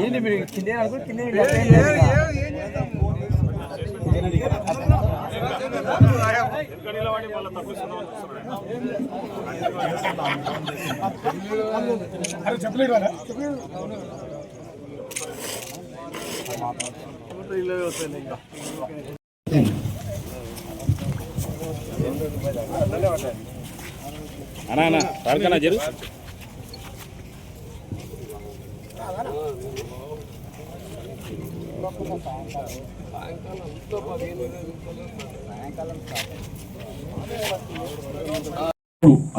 ఏంటి మీరు కింద అనుకో కింద చెప్పలేదు అన్నా రాడుకన్నా జరు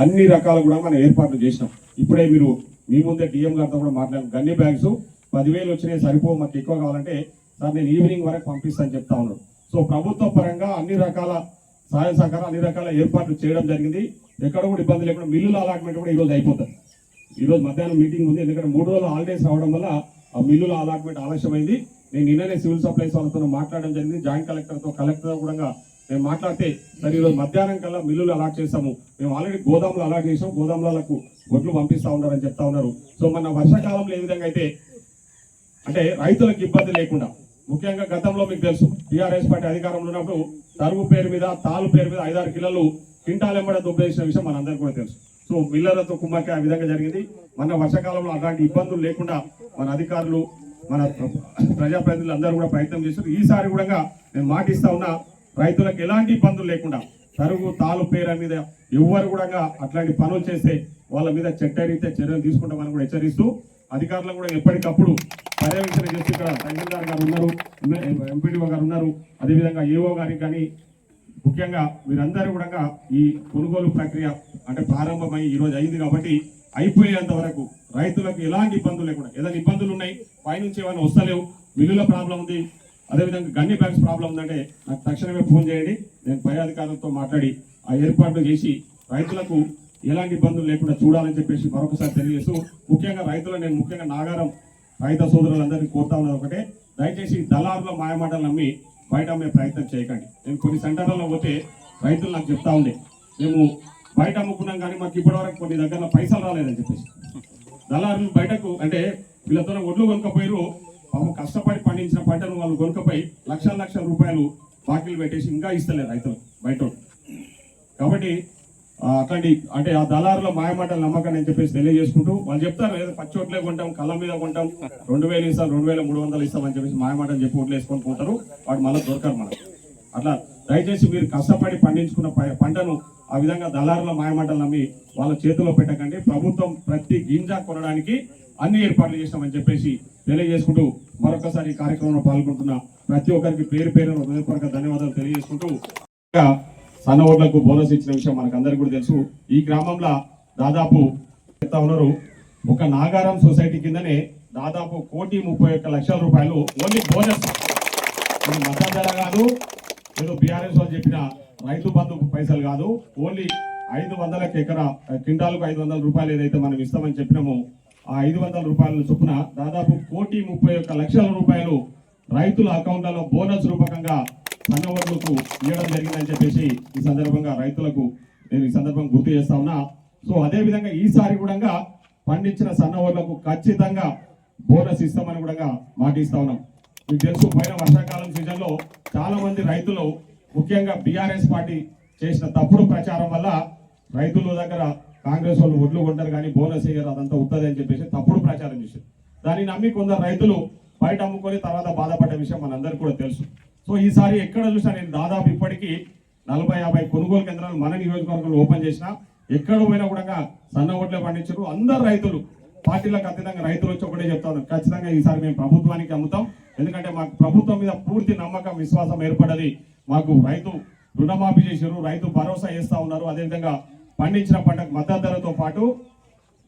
అన్ని రకాలు కూడా మనం ఏర్పాట్లు చేసినాం. ఇప్పుడే మీరు మీ ముందే డిఎం గారితో కూడా మాట్లాడారు. గన్ని బ్యాగ్స్ 10,000 వచ్చినాయి సరిపో, మాకు ఎక్కువ కావాలంటే సార్ నేను ఈవినింగ్ వరకు పంపిస్తాను చెప్తా ఉన్నాడు. సో ప్రభుత్వ పరంగా అన్ని రకాల సహాయ సహకారం అన్ని రకాల ఏర్పాట్లు చేయడం జరిగింది. ఎక్కడ కూడా ఇబ్బంది లేకుండా మిల్లుల అలాట్మెంట్ కూడా ఈరోజు అయిపోతుంది. ఈరోజు మధ్యాహ్నం మీటింగ్ ఉంది, ఎందుకంటే 3 రోజులు హాలిడేస్ రావడం వల్ల ఆ మిల్లుల అలాట్మెంట్ ఆలస్యమైంది. నేను నిన్ననే సివిల్ సప్లైస్ వాళ్ళతో మాట్లాడడం జరిగింది. జాయింట్ కలెక్టర్ కూడా మేము మాట్లాడితే సరే ఈరోజు మధ్యాహ్నం కల్లా మిల్లులు అలాట్ చేస్తాము, మేము ఆల్రెడీ గోదాములు అలాట్ చేసాం, గోదాములకు ఒడ్లు పంపిస్తా ఉన్నారని చెప్తా ఉన్నారు. సో మన వర్షాకాలంలో ఏ విధంగా అయితే అంటే రైతులకు ఇబ్బంది లేకుండా, ముఖ్యంగా గతంలో మీకు తెలుసు టీఆర్ఎస్ పార్టీ అధికారంలో ఉన్నప్పుడు తరుగు పేరు మీద తాలు పేరు మీద 5-6 కిలోలు క్వింటాల్ ఎంబడ దుబ్బేసిన విషయం మనందరికీ కూడా తెలుసు. సో మిల్లర్లతో కుమ్మక్క ఆ విధంగా జరిగింది. మన వర్షాకాలంలో అలాంటి ఇబ్బందులు లేకుండా మన అధికారులు మన ప్రజాప్రతినిధులు అందరూ కూడా ప్రయత్నం చేస్తారు. ఈసారి కూడా నేను మాటిస్తా ఉన్నా, రైతులకు ఎలాంటి ఇబ్బందులు లేకుండా తరుగు తాలు పేరు మీద ఎవరు కూడా అట్లాంటి పనులు చేస్తే వాళ్ళ మీద చట్టరీత్యా చర్యలు తీసుకుంటామని కూడా హెచ్చరిస్తూ అధికారులకు కూడా ఎప్పటికప్పుడు పర్యవేక్షణ చేస్తూ ఇక్కడ తహసీల్దార్ గారు ఉన్నారు, ఎంపీడీఓ గారు ఉన్నారు, అదేవిధంగా ఏఓ గారికి కానీ ముఖ్యంగా వీరందరూ కూడా ఈ కొనుగోలు ప్రక్రియ అంటే ప్రారంభమై ఈరోజు అయింది కాబట్టి అయిపోయేంత వరకు రైతులకు ఎలాంటి ఇబ్బందులు లేకుండా, ఏదైనా ఇబ్బందులు ఉన్నాయి పైనుంచి ఏమైనా వస్తలేవు, మిల్లుల ప్రాబ్లం ఉంది, అదేవిధంగా గన్ని బ్యాగ్స్ ప్రాబ్లం ఉందంటే నాకు తక్షణమే ఫోన్ చేయండి. నేను పై అధికారులతో మాట్లాడి ఆ ఏర్పాట్లు చేసి రైతులకు ఎలాంటి ఇబ్బందులు లేకుండా చూడాలని చెప్పేసి మరొకసారి తెలియజేస్తూ ముఖ్యంగా రైతులు నేను ముఖ్యంగా నాగారం రైతు సోదరులందరినీ కోరుతా ఉన్నది ఒకటే, దయచేసి దళారుల మాయమాటలు నమ్మి బయట అమ్మే ప్రయత్నం చేయకండి. నేను కొన్ని సెంటర్లలో పోతే రైతులు నాకు చెప్తా ఉండే, మేము బయట అమ్ముకున్నాం కానీ మాకు ఇప్పటివరకు కొన్ని దగ్గర పైసలు రాలేదని చెప్పేసి. దళారులు బయటకు అంటే వీళ్ళతో ఒడ్లు కొనుక్కపోయారు, పాపం కష్టపడి పండించిన పంటను వాళ్ళు కొనుక్కపోయి లక్షల రూపాయలు బాకీలు పెట్టేసి ఇంకా ఇస్తలేరు రైతులు బయట. కాబట్టి అట్లాంటి అంటే ఆ దళారుల మాయమాటలు నమ్మకాన్ని అని చెప్పేసి తెలియజేసుకుంటూ వాళ్ళు చెప్తారు ఏదో పచ్చోట్లే కొంటాం, కళ్ళ మీద కొంటాం, 2,000 ఇస్తాం, 2,300 ఇస్తామని చెప్పేసి మాయమాటలు చెప్పి ఓట్లు వేసుకొని పోతారు, వాడు మళ్ళీ దొరకరు మనకు. అట్లా దయచేసి మీరు కష్టపడి పండించుకున్న పంటను ఆ విధంగా దళారుల మాయమాటలు నమ్మి వాళ్ళ చేతిలో పెట్టకండి. ప్రభుత్వం ప్రతి గింజ కొనడానికి అన్ని ఏర్పాట్లు చేస్తామని చెప్పేసి తెలియజేసుకుంటూ మరొకసారి ఈ కార్యక్రమంలో పాల్గొంటున్న ప్రతి ఒక్కరికి పేరు హృదయపూర్వక ధన్యవాదాలు తెలియజేసుకుంటూ సన్న ఓట్లకు బోనస్ ఇచ్చిన విషయం మనకు అందరికీ కూడా తెలుసు. ఈ గ్రామంలో దాదాపు చెప్తా ఉన్నారు, ఒక నాగారం సొసైటీ కిందనే దాదాపు 1,31,00,000 రూపాయలు ఓన్లీ బోనస్. ఇది మద్దతు ధర కాదు, ఏదో బీఆర్ఎస్ వాళ్ళు చెప్పిన రైతు బంధు పైసలు కాదు, ఓన్లీ 500 ఎకరా క్వింటాలకు 500 రూపాయలు ఏదైతే మనం ఇస్తామని చెప్పినామో ఆ 500 రూపాయల చొప్పున దాదాపు 1,31,00,000 రూపాయలు రైతుల అకౌంట్లలో బోనస్ రూపకంగా సన్న ఓట్లకు ఇవ్వడం జరిగిందని చెప్పేసి ఈ సందర్భంగా రైతులకు నేను ఈ సందర్భంగా గుర్తు చేస్తా ఉన్నా. సో అదే విధంగా ఈసారి కూడా పండించిన సన్న ఓట్లకు ఖచ్చితంగా బోనస్ ఇస్తామని కూడా మాటిస్తా ఉన్నాం. మీకు తెలుసు పోయిన వర్షాకాలం సీజన్ లో చాలా మంది రైతులు ముఖ్యంగా బీఆర్ఎస్ పార్టీ చేసిన తప్పుడు ప్రచారం వల్ల రైతుల దగ్గర కాంగ్రెస్ వాళ్ళు ఒడ్లు కొంటారు కానీ బోనస్ వేయరు, అదంతా ఉత్తది అని చెప్పేసి తప్పుడు ప్రచారం చేశారు. దాన్ని నమ్మి కొందరు రైతులు బయట అమ్ముకొని తర్వాత బాధపడ్డ విషయం మనందరికీ కూడా తెలుసు. సో ఈసారి ఎక్కడ చూసినా నేను దాదాపు ఇప్పటికీ 40-50 కొనుగోలు కేంద్రాలు మన నియోజకవర్గంలో ఓపెన్ చేసిన, ఎక్కడ పోయినా కూడా సన్న ఓట్లే పండించారు. అందరు రైతులు పార్టీలకు అతీతంగా రైతులు వచ్చి ఒకటే చెప్తా ఉన్నారు, ఖచ్చితంగా ఈసారి మేము ప్రభుత్వానికి అమ్ముతాం, ఎందుకంటే మాకు ప్రభుత్వం మీద పూర్తి నమ్మకం విశ్వాసం ఏర్పడది. మాకు రైతు రుణమాఫీ చేశారు, రైతు భరోసా చేస్తా ఉన్నారు, అదేవిధంగా పండించిన పంటకు మద్దతు ధరతో పాటు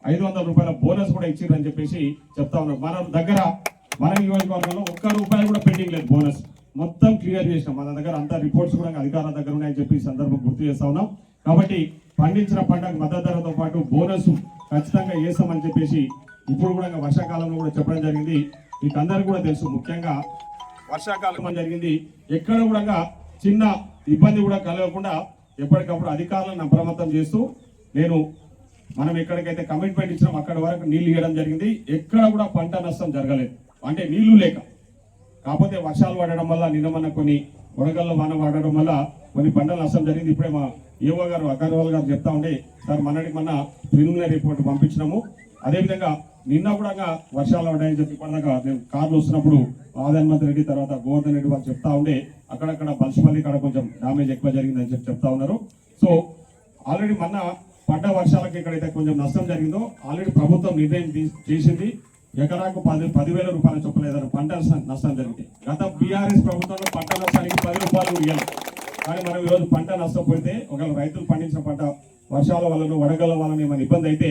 500 రూపాయల బోనస్ కూడా ఇచ్చిర్రు అని చెప్పేసి చెప్తా ఉన్నారు. మన దగ్గర మన నియోజకవర్గంలో ₹1 కూడా పెండింగ్ లేదు, బోనస్ మొత్తం క్లియర్ చేసినాం. మన దగ్గర అంతా రిపోర్ట్స్ కూడా అధికారుల దగ్గర ఉన్నాయని చెప్పి సందర్భం గుర్తు చేస్తా ఉన్నాం. కాబట్టి పండించిన పంటకు మద్దతు ధరతో పాటు బోనస్ ఖచ్చితంగా చేస్తామని చెప్పేసి ఇప్పుడు కూడా వర్షాకాలంలో కూడా చెప్పడం జరిగింది. మీకు అందరికీ కూడా తెలుసు. ముఖ్యంగా వర్షాకాలం జరిగింది, ఎక్కడ కూడా చిన్న ఇబ్బంది కూడా కలగకుండా ఎప్పటికప్పుడు అధికారులను అప్రమత్తం చేస్తూ మనం ఎక్కడికైతే కమిట్మెంట్ ఇచ్చినాం అక్కడ వరకు నీళ్లు ఇవ్వడం జరిగింది. ఎక్కడ కూడా పంట నష్టం జరగలేదు, అంటే నీళ్లు లేక. కాకపోతే వర్షాలు పడడం వల్ల నిన్న కొన్ని వడగళ్ళ వాన పడడం వల్ల కొన్ని పంటల నష్టం జరిగింది. ఇప్పుడే మా ఏవో గారు అగర్వాల్ గారు చెప్తా ఉండే, సార్ మొన్న ప్రిలిమినరీ రిపోర్ట్ పంపించినాము. అదేవిధంగా నిన్న కూడా వర్షాలు పడ్డాయని చెప్పి ఇప్పటిదాకా నేను కార్లు వస్తున్నప్పుడు ఆదన్మతి రెడ్డి తర్వాత గోవర్ధన్ రెడ్డి వాళ్ళు చెప్తా ఉండే, అక్కడక్కడ బల్సిపల్లి కాడ కొంచెం డామేజ్ ఎక్కువ జరిగిందని చెప్పి చెప్తా ఉన్నారు. సో ఆల్రెడీ మొన్న పడ్డ వర్షాలకు ఎక్కడైతే కొంచెం నష్టం జరిగిందో ఆల్రెడీ ప్రభుత్వం నిర్ణయం చేసింది. ఎకరాకు 10,000 రూపాయల చొప్పున ఏదైనా పంట నష్టం జరిగింది. గత బీఆర్ఎస్ ప్రభుత్వంలో పంట నష్టానికి 10 రూపాయలు ఇవ్వాలి. కానీ మనం ఈరోజు పంట నష్టపోతే ఒకవేళ రైతులు పండించిన పంట వర్షాల వలన వడగల వలన ఏమైనా ఇబ్బంది అయితే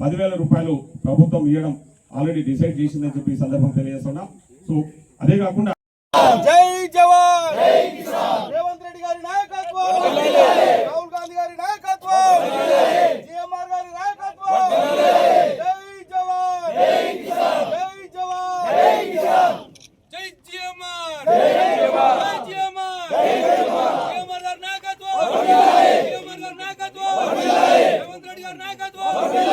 10,000 రూపాయలు ప్రభుత్వం ఇవ్వడం ఆల్రెడీ డిసైడ్ చేసిందని చెప్పి ఈ సందర్భంగా తెలియజేస్తున్నాం. సో అదే కాకుండా జై జవాన్ జై కిసాన్, రేవంత్ రెడ్డి గారి నాయకత్వం, రాహుల్ గాంధీ గారి నాయకత్వం, జిఎంఆర్ గారి నాయకత్వం, జై జవాన్ జై కిసాన్, జై జవాన్ జై కిసాన్, జై జిఎంఆర్ జై జవాన్ జై జిఎంఆర్ జై జవాన్, జిఎంఆర్ గారి నాయకత్వం, జిఎంఆర్ గారి నాయకత్వం, రేవంత్ రెడ్డి గారి నాయకత్వం.